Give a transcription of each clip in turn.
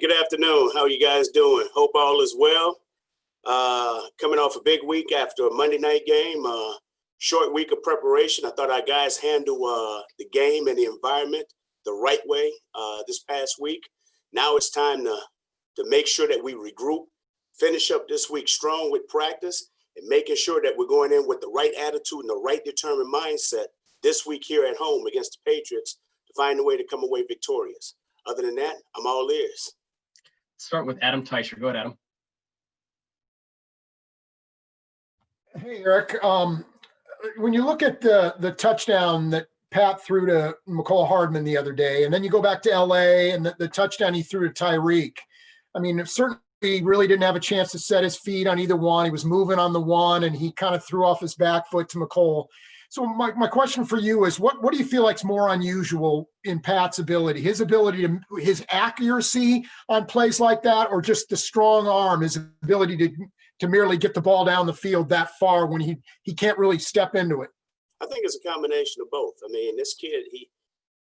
Good afternoon. How are you guys doing? Hope all is well. Coming off a big week after a Monday night game, short week of preparation. I thought our guys handled the game and the environment the right way this past week. Now it's time to make sure that we regroup, finish up this week strong with practice, and making sure that we're going in with the right attitude and the right determined mindset this week here at home against the Patriots to find a way to come away victorious. Other than that, I'm all ears. Start with Adam Teicher. Go ahead, Adam. Hey, Eric. When you look at the touchdown that Pat threw to McCall Hardman the other day, and then you go back to LA and the touchdown he threw to Tyreek, I mean, certainly he really didn't have a chance to set his feet on either one. He was moving on the one, and he kind of threw off his back foot to McCall. So my question for you is, what do you feel like is more unusual in Pat's ability? His his accuracy on plays like that, or just the strong arm, his ability to merely get the ball down the field that far when he can't really step into it? I think it's a combination of both. I mean, this kid,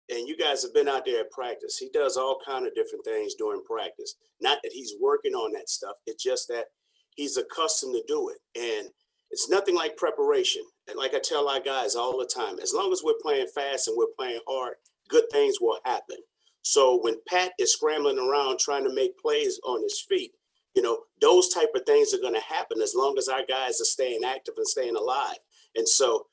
and you guys have been out there at practice, he does all kind of different things during practice. Not that he's working on that stuff. It's just that he's accustomed to do it. And it's nothing like preparation. And like I tell our guys all the time, as long as we're playing fast and we're playing hard, good things will happen. So when Pat is scrambling around trying to make plays on his feet, those type of things are going to happen as long as our guys are staying active and staying alive. And so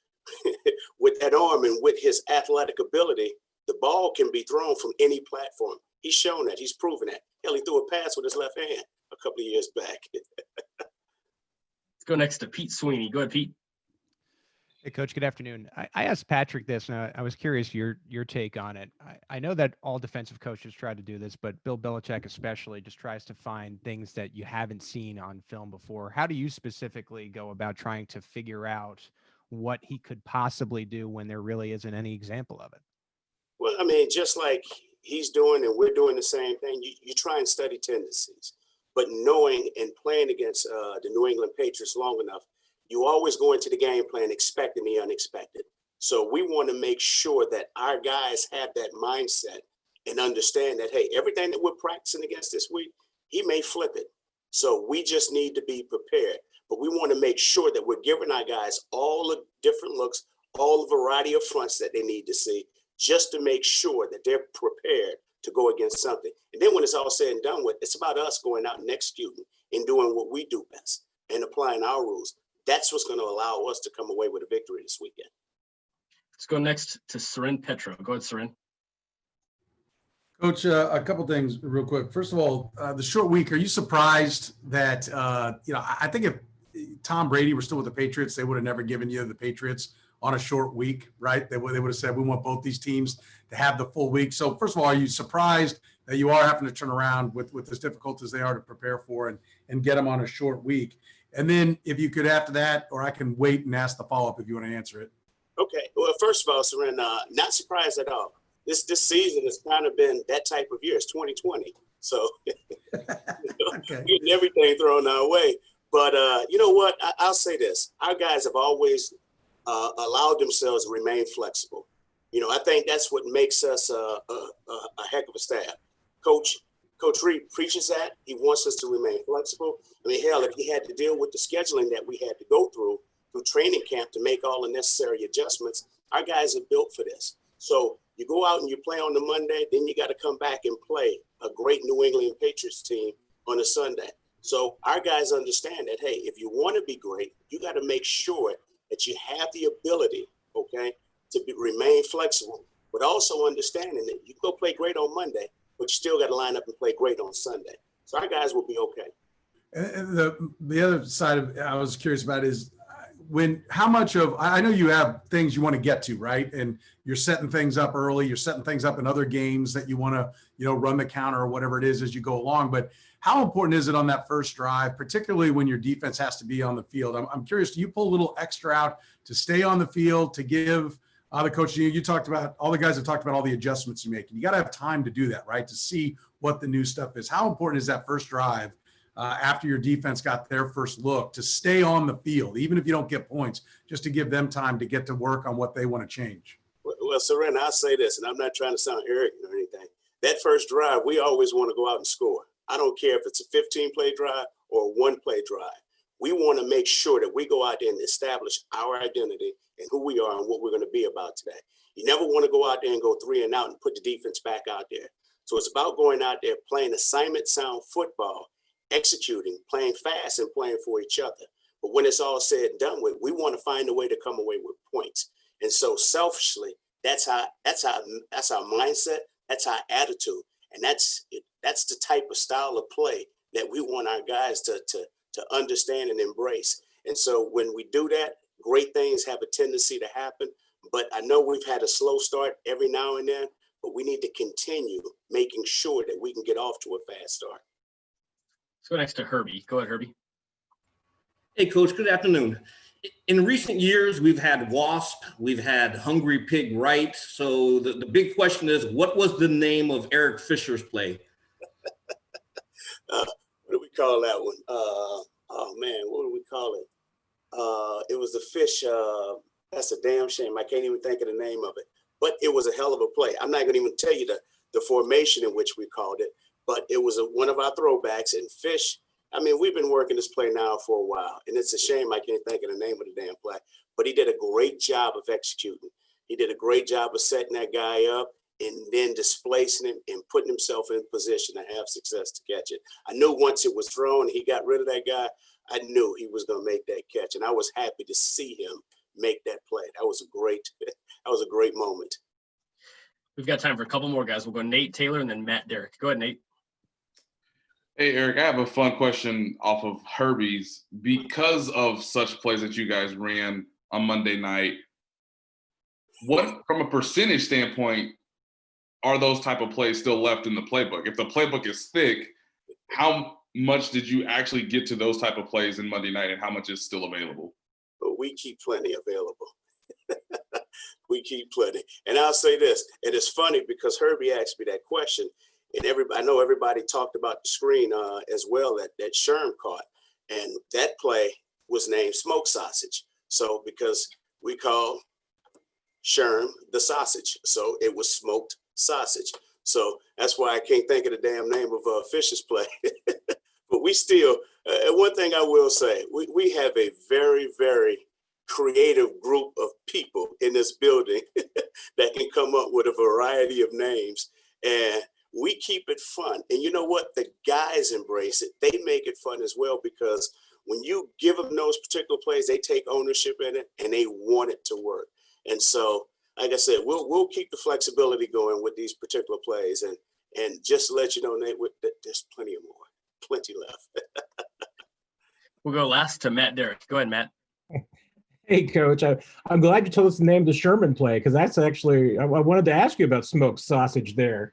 with that arm and with his athletic ability, the ball can be thrown from any platform. He's shown that. He's proven that. Hell, he threw a pass with his left hand a couple of years back. Let's go next to Pete Sweeney. Go ahead, Pete. Hey, Coach, good afternoon. I asked Patrick this, and I was curious your take on it. I know that all defensive coaches try to do this, but Bill Belichick especially just tries to find things that you haven't seen on film before. How do you specifically go about trying to figure out what he could possibly do when there really isn't any example of it? Well, I mean, just like he's doing and we're doing the same thing, you try and study tendencies. But knowing and playing against the New England Patriots long enough, you always go into the game plan expecting the unexpected. So we want to make sure that our guys have that mindset and understand that, hey, everything that we're practicing against this week, he may flip it. So we just need to be prepared. But we want to make sure that we're giving our guys all the different looks, all the variety of fronts that they need to see, just to make sure that they're prepared to go against something. And then when it's all said and done with, it's about us going out and executing and doing what we do best and applying our rules. That's what's going to allow us to come away with a victory this weekend. Let's go next to Seren Petro. Go ahead, Seren. Coach, a couple things real quick. First of all, the short week, are you surprised that, I think if Tom Brady were still with the Patriots, they would have never given you the Patriots on a short week, right? They would have said, we want both these teams to have the full week. So first of all, are you surprised that you are having to turn around with as difficult as they are to prepare for and get them on a short week? And then if you could after that, or I can wait and ask the follow-up if you want to answer it. Okay. Well, first of all, Seren, not surprised at all. This season has kind of been that type of year. It's 2020. So Okay. getting everything thrown our way. But you know what? I'll say this. Our guys have always allowed themselves to remain flexible. I think that's what makes us a heck of a staff. Coach Reed preaches that. He wants us to remain flexible. I mean, hell, if he had to deal with the scheduling that we had to go through training camp to make all the necessary adjustments, our guys are built for this. So you go out and you play on the Monday, then you got to come back and play a great New England Patriots team on a Sunday. So our guys understand that, hey, if you want to be great, you got to make sure that you have the ability, okay, to remain flexible, but also understanding that you go play great on Monday, but you still got to line up and play great on Sunday. So our guys will be okay. And the other side of I was curious about is how much of, I know you have things you want to get to, right? And you're setting things up early, you're setting things up in other games that you want to, run the counter or whatever it is as you go along. But how important is it on that first drive, particularly when your defense has to be on the field? I'm curious, do you pull a little extra out to stay on the field, to give the coach, you talked about, all the guys have talked about all the adjustments you make. You got to have time to do that, right? To see what the new stuff is. How important is that first drive after your defense got their first look to stay on the field, even if you don't get points, just to give them time to get to work on what they want to change? Well, Seren, I'll say this, and I'm not trying to sound arrogant or anything. that first drive, we always want to go out and score. I don't care if it's a 15-play drive or a 1-play drive. We want to make sure that we go out there and establish our identity and who we are and what we're going to be about today. You never want to go out there and go 3 and out and put the defense back out there. So it's about going out there, playing assignment sound football, executing, playing fast, and playing for each other. But when it's all said and done with, we want to find a way to come away with points. And so selfishly, that's our mindset, that's our attitude, and that's the type of style of play that we want our guys to understand and embrace. And so when we do that, great things have a tendency to happen. But I know we've had a slow start every now and then, but we need to continue making sure that we can get off to a fast start. Let's go next to Herbie. Go ahead, Herbie. Hey, Coach, good afternoon. In recent years, we've had WASP, we've had Hungry Pig Right. So the big question is, what was the name of Eric Fisher's play? What do we call that one? Oh, man, what do we call it? It was the fish. That's a damn shame. I can't even think of the name of it. But it was a hell of a play. I'm not going to even tell you the formation in which we called it, but it was one of our throwbacks. And Fish, I mean, we've been working this play now for a while, and it's a shame I can't think of the name of the damn play. But he did a great job of executing. He did a great job of setting that guy up and then displacing him and putting himself in position to have success to catch it. I knew once it was thrown, he got rid of that guy, I knew he was going to make that catch, and I was happy to see him make that play. That was a great moment. We've got time for a couple more guys. We'll go Nate Taylor and then Matt Derrick. Go ahead, Nate. Hey, Eric, I have a fun question off of Herbie's. Because of such plays that you guys ran on Monday night, what, from a percentage standpoint, are those type of plays still left in the playbook? If the playbook is thick, how much did you actually get to those type of plays in Monday night, and how much is still available? But we keep plenty available. We keep plenty. And I'll say this, and it's funny because Herbie asked me that question, and I know everybody talked about the screen as well that Sherm caught, and that play was named Smoke Sausage. So because we call Sherm the sausage, so it was smoked sausage. So that's why I can't think of the damn name of Fish's play. But we still, one thing I will say, we have a very, very creative group of people in this building that can come up with a variety of names, and we keep it fun. And you know what? The guys embrace it. They make it fun as well, because when you give them those particular plays, they take ownership in it and they want it to work. And so, like I said, we'll keep the flexibility going with these particular plays, and just to let you know, Nate, there's plenty left. We'll go last to Matt Derrick. Go ahead, Matt. Hey, Coach, I'm glad you told us the name of the Sherman play, because that's actually, I wanted to ask you about smoked sausage there.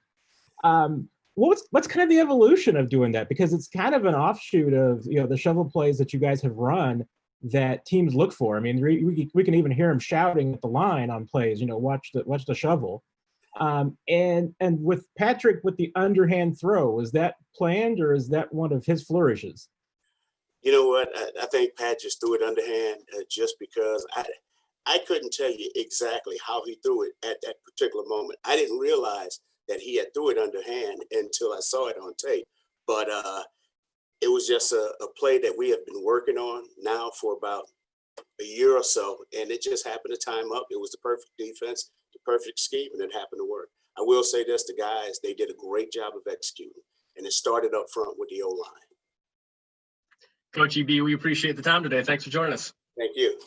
What's kind of the evolution of doing that? Because it's kind of an offshoot of, the shovel plays that you guys have run that teams look for. I mean, we can even hear them shouting at the line on plays, watch the shovel. And with Patrick with the underhand throw, is that planned, or is that one of his flourishes? You know what? I think Pat just threw it underhand just because I couldn't tell you exactly how he threw it at that particular moment. I didn't realize that he had threw it underhand until I saw it on tape. But it was just a play that we have been working on now for about a year or so, and it just happened to time up. It was the perfect defense, the perfect scheme, and it happened to work. I will say this, the guys, they did a great job of executing, and it started up front with the O-line. Coach EB, we appreciate the time today. Thanks for joining us. Thank you.